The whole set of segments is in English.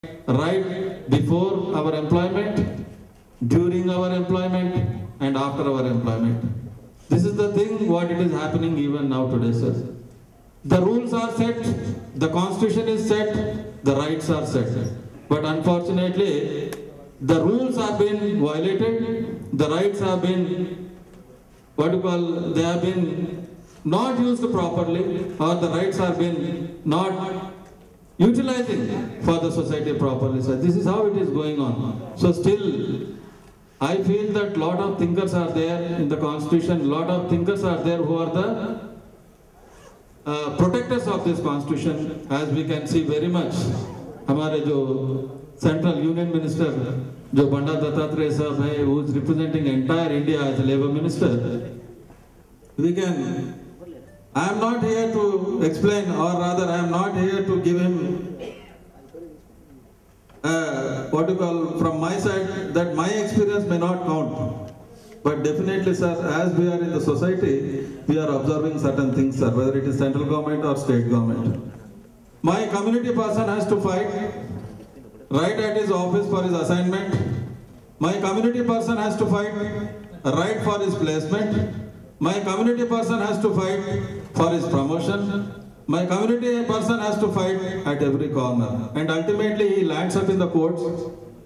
right before our employment, during our employment, and after our employment. This is the thing what it is happening even now today, sir. The rules are set, the constitution is set, the rights are set. But unfortunately, the rules have been violated, the rights have been, they have been not used properly, or the rights have been not utilizing for the society properly. So this is how it is going on. So still, I feel that lot of thinkers are there in the constitution, lot of thinkers are there who are the protectors of this constitution, as we can see very much. हमारे जो central union minister, जो बंडा दत्तात्रेय साहब है, who is representing entire India as a labor minister, we can. I am not here to explain, or rather, I am not here to give him from my side, that my experience may not count. But definitely, sir, as we are in the society, we are observing certain things, sir, whether it is central government or state government. My community person has to fight right at his office for his assignment. My community person has to fight right for his placement. My community person has to fight for his promotion. My community person has to fight at every corner. And ultimately he lands up in the courts,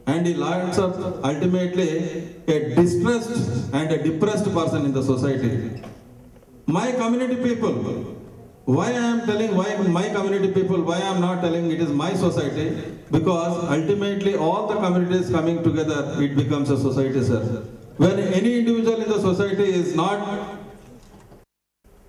and he lands up ultimately a distressed and a depressed person in the society. My community people, why I am telling why my community people, why I am not telling it is my society, because ultimately all the communities coming together, it becomes a society, sir. When any individual in the society is not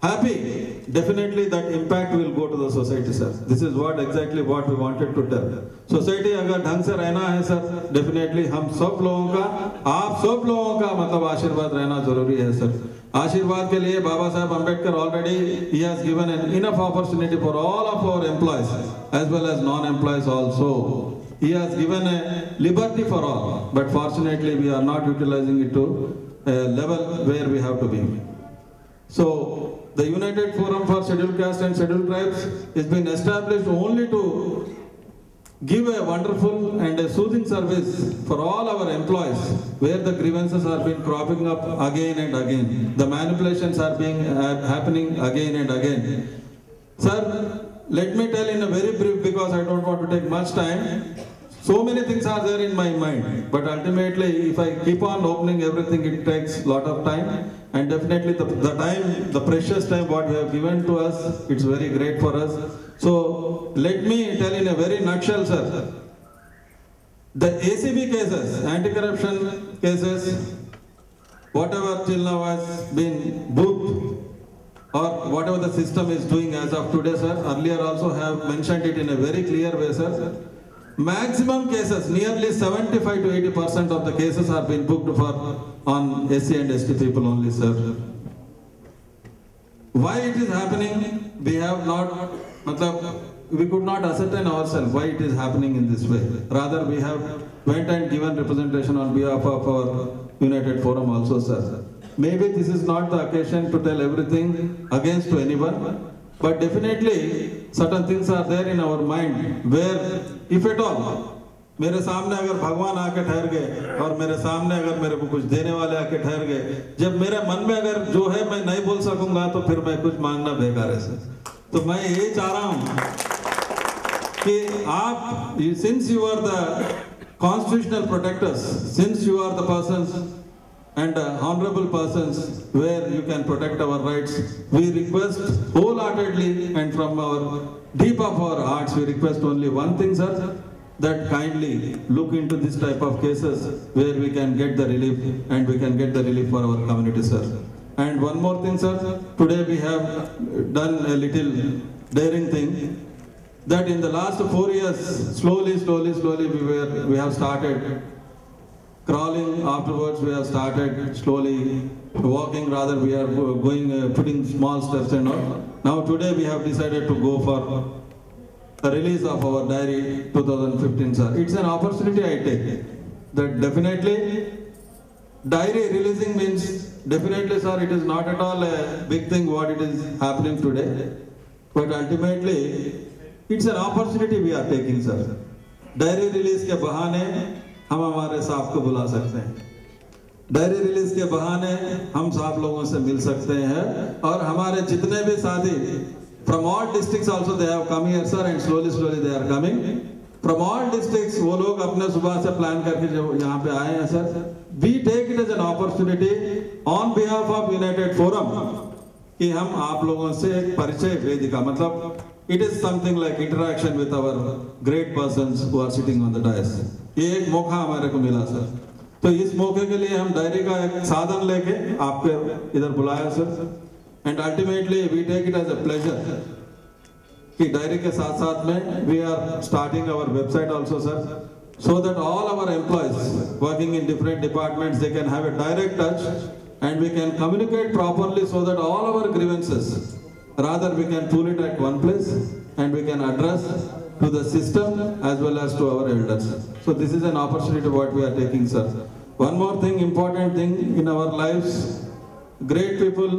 happy, definitely that impact will go to the society, sir. This is exactly what we wanted to tell. Society अगर ढंग से रहना है, sir, definitely हम सब लोगों का, आप सब लोगों का मतलब आशीर्वाद रहना जरूरी है, sir. आशीर्वाद के लिए बाबा Saheb Ambedkar already he has given an enough opportunity for all of our employees as well as non-employees also. He has given a liberty for all, but fortunately we are not utilizing it to a level where we have to be. So the United Forum for Scheduled Castes and Scheduled Tribes has been established only to give a wonderful and a soothing service for all our employees, where the grievances are being cropping up again and again. The manipulations are being happening again and again. Sir, let me tell in a very brief, because I don't want to take much time. So many things are there in my mind, but ultimately if I keep on opening everything, it takes a lot of time. And definitely the precious time what you have given to us, it's very great for us. So let me tell in a very nutshell, sir. The ACB cases, anti-corruption cases, whatever till now has been booked, or whatever the system is doing as of today, sir, earlier also have mentioned it in a very clear way, sir. Maximum cases, nearly 75 to 80% of the cases are being booked for on SC and ST people only, sir. Why it is happening, we have not, we could not ascertain ourselves why it is happening in this way. Rather, we have went and given representation on behalf of our United Forum also, sir. Maybe this is not the occasion to tell everything against to anyone, but definitely certain things are there in our mind where, if at all, मेरे सामने अगर भगवान आके ठहर गए और मेरे सामने अगर मेरे को कुछ देने वाले आके ठहर गए, जब मेरे मन में अगर जो है मैं नहीं बोल सकूंगा, तो फिर मैं कुछ मांगना बेकार है सर. तो मैं ये चाह रहा हूँ कि आप, since you are the constitutional protectors, since you are the persons and honorable persons where you can protect our rights, we request wholeheartedly and from our deep of our hearts, we request only one thing, sir, that kindly look into this type of cases where we can get the relief, and we can get the relief for our community, sir. And one more thing, sir, today we have done a little daring thing, that in the last 4 years, slowly we have started crawling. Afterwards we have started slowly walking, rather we are going, putting small steps and all. Now today we have decided to go for the release of our diary 2015, sir. It's an opportunity I take. That definitely, diary releasing means, definitely, sir, it is not at all a big thing what it is happening today. But ultimately, it's an opportunity we are taking, sir. Diary release के बहाने हम हमारे साहब को बुला सकते हैं, diary release के बहाने हम साहब लोगों से मिल सकते हैं, और हमारे जितने भी साथी from all districts also they have come here sir, and slowly they are coming from all districts. वो लोग अपने सुबह से प्लान करके जो यहाँ पे आए हैं sir, we take it as an opportunity on behalf of United Forum कि हम आप लोगों से एक परिचय वेदिका, मतलब it is something like interaction with our great persons who are sitting on the dais. ये एक मौका हमारे को मिला सर, तो इस मौके के लिए हम डायरी का एक साधन लेके आपके इधर बुलाया sir, and ultimately we take it as a pleasure कि डायरी के साथ साथ में we are starting our website also sir, so that all our employees working in different departments, they can have a direct touch and we can communicate properly, so that all our grievances, rather we can pull it at one place and we can address to the system as well as to our elders. So this is an opportunity what we are taking sir. One more thing, important thing in our lives, great people,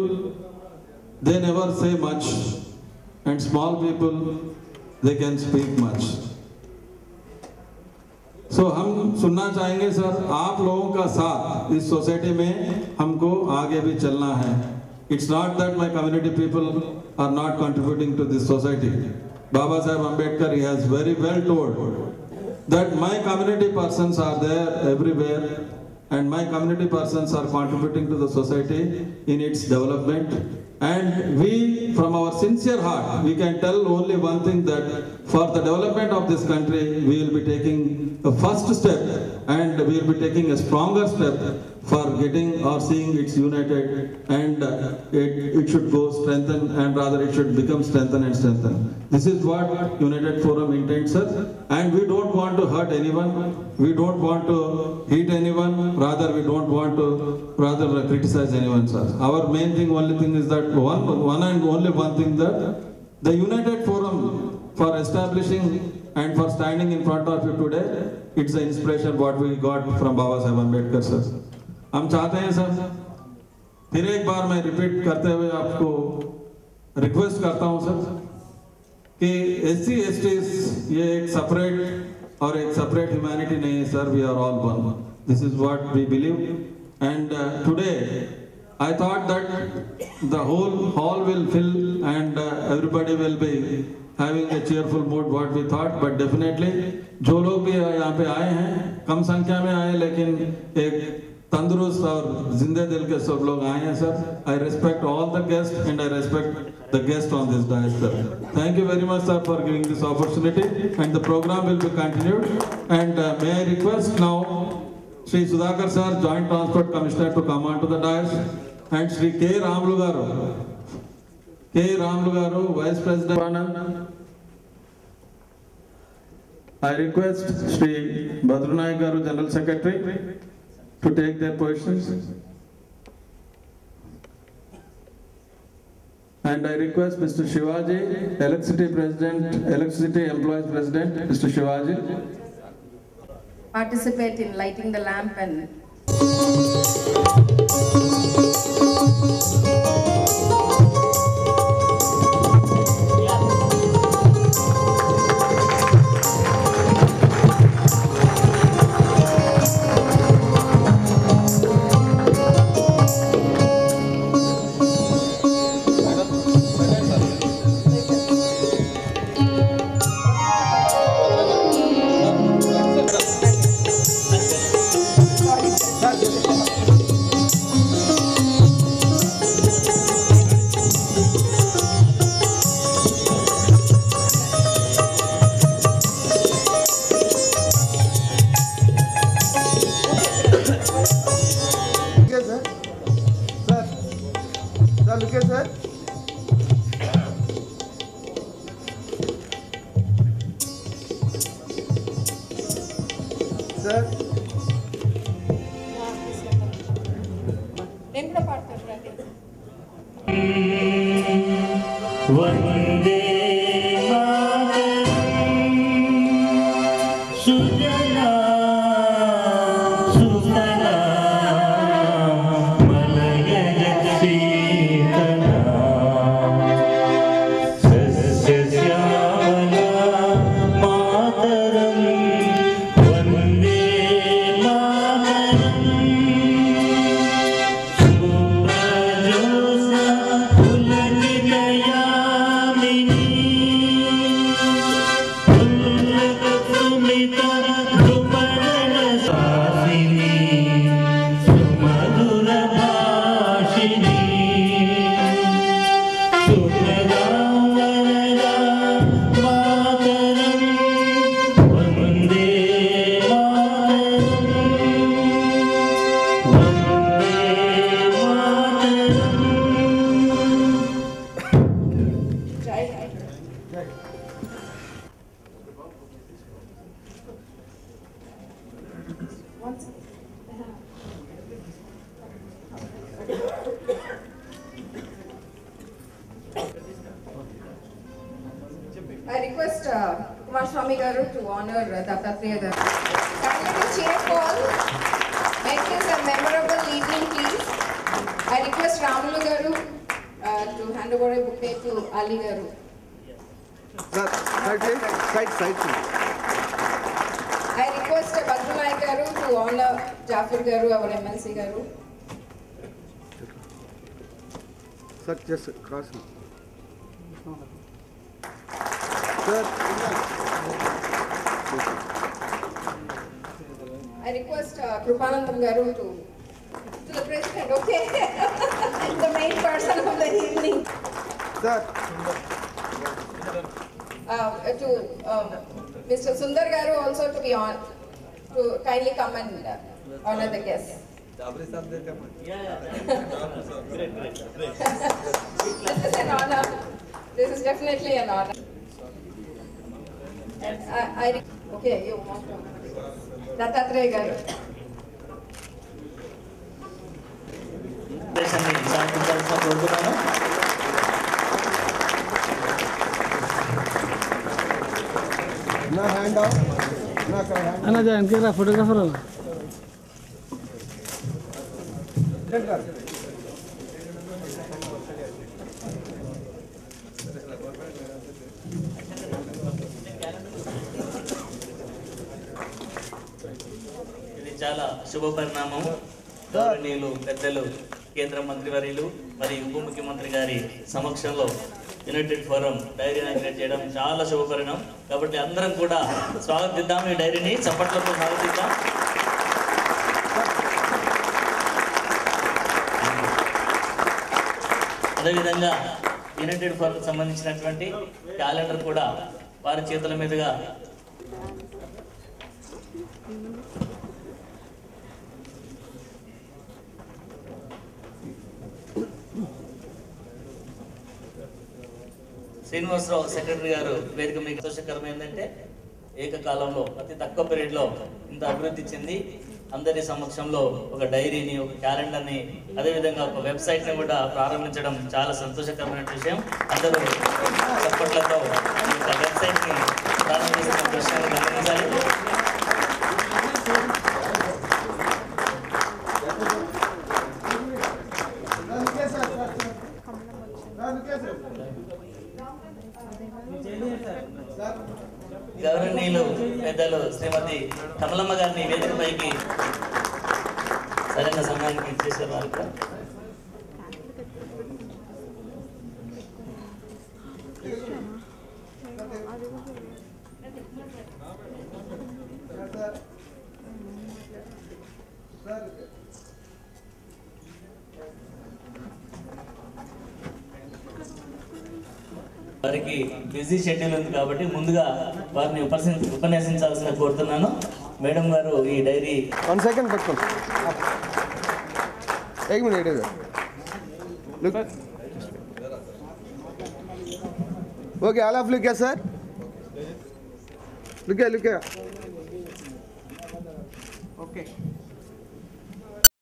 they never say much, and small people, they can speak much. So हम सुनना चाहेंगे sir, आप लोगों का साथ इस society में हमको आगे भी चलना है। It's not that my community people are not contributing to this society. Baba Saheb Ambedkar, he has very well told that my community persons are there everywhere, and my community persons are contributing to the society in its development. And we, from our sincere heart, we can tell only one thing, that for the development of this country, we will be taking a first step, and we will be taking a stronger step for getting or seeing it's united, and it should go strengthen, and rather it should become strengthen and strengthen. This is what United Forum intends, sir, and we don't want to hurt anyone, we don't want to hit anyone, rather we don't want to criticize anyone, sir. Our main thing, only thing is that one and only one thing, that the United Forum for establishing and for standing in front of you today, it's the inspiration what we got from Baba Saheb Ambedkar sir. हम चाहते हैं sir, फिर एक बार मैं repeat करते हुए आपको request करता हूं सर कि SC STs ये एक सेपरेट और एक सेपरेट ह्यूमैनिटी नहीं है sir, we are all one. This is what we believe, and today I thought that the whole hall will fill and everybody will be having a cheerful mood, what we thought, but definitely जो लोग भी यहाँ पे आए हैं, कम संख्या में आए, लेकिन एक तंदुरुस्त और जिंदे दिल के सब लोग आए हैं sir. I respect all the guests and I respect the guests on this dais sir. Thank you very much sir for giving this opportunity, and the program will be continued, and may I request now Shri Sudhakar sir, Joint Transport Commissioner, to come on to the dais, and Shri K. Ramlu garu, Vice President. I request Shri Badru Naik garu, General Secretary, to take their positions, and I request Mr. Shivaji, Electricity Employees President, Mr. Shivaji, participate in lighting the lamp and Maataram I request Kumar Swami Garu to honor Dattatreya Garu. Kindly to cheer Paul. Make this a memorable evening, please. I request Ramulu Garu to hand over a bouquet to Ali Garu. Sir, side. I request Badrulai Garu to honor Jafar Garu, our MLC Garu. Sir, just cross. Sir. I request Krupanandam Garu to the president, okay? The main person of the evening. Sir. To Mr. Sundar Garu also to be on, to kindly come and honor the guests. This is an honor. This is definitely an honor. And okay, you want to. Dattatreya Garu. ना hand out ना कर hand अना जान के photographer हो ఇది చాలా శుభ పరిణామం. గౌరవనీయులు పెద్దలు కేంద్ర మంత్రివర్యులు మరియు ఉప ముఖ్యమంత్రి గారి సమక్షంలో యునైటెడ్ ఫోరం డైరీ ఇనాగ్రేట్ చేయడం చాలా శుభ పరిణామం. కాబట్టి అందరం కూడా స్వాగతిద్దాం, ఈ డైరీని చప్పట్లతో స్వాగతిద్దాం. అదేవిధంగా యునైటెడ్ ఫోరం సంబంధించినటువంటి క్యాలెండర్ కూడా వారి చేతుల మీదుగా శ్రీనివాసరావు సెక్రటరీ గారు వేదిక మీకు సంతోషకరం ఏంటంటే ఏకకాలంలో అతి తక్కువ పీరియడ్లో ఇంత అభివృద్ధి చెంది అందరి సమక్షంలో ఒక డైరీని, ఒక క్యాలెండర్ని, అదేవిధంగా ఒక వెబ్సైట్ని కూడా ప్రారంభించడం చాలా సంతోషకరమైన విషయం. అందరూ చప్పట్లతో ఈ యొక్క వెబ్సైట్ని ప్రారంభిస్తున్న విషయాన్ని గమనించాలి. గౌరవనీయులు పెద్దలు శ్రీమతి కమలమ్మ గారిని వేదికపైకి సరైన సమయానికి ఇచ్చేసే వారు వారికి బిజీ షెడ్యూల్ ఉంది కాబట్టి ముందుగా వారిని ఉపన్యాసించాల్సిన కోరుతున్నాను. మేడం గారు ఈ డైరీ 1 second పట్టుకోండి. 1 minute look okay, all of look here sir, look here okay.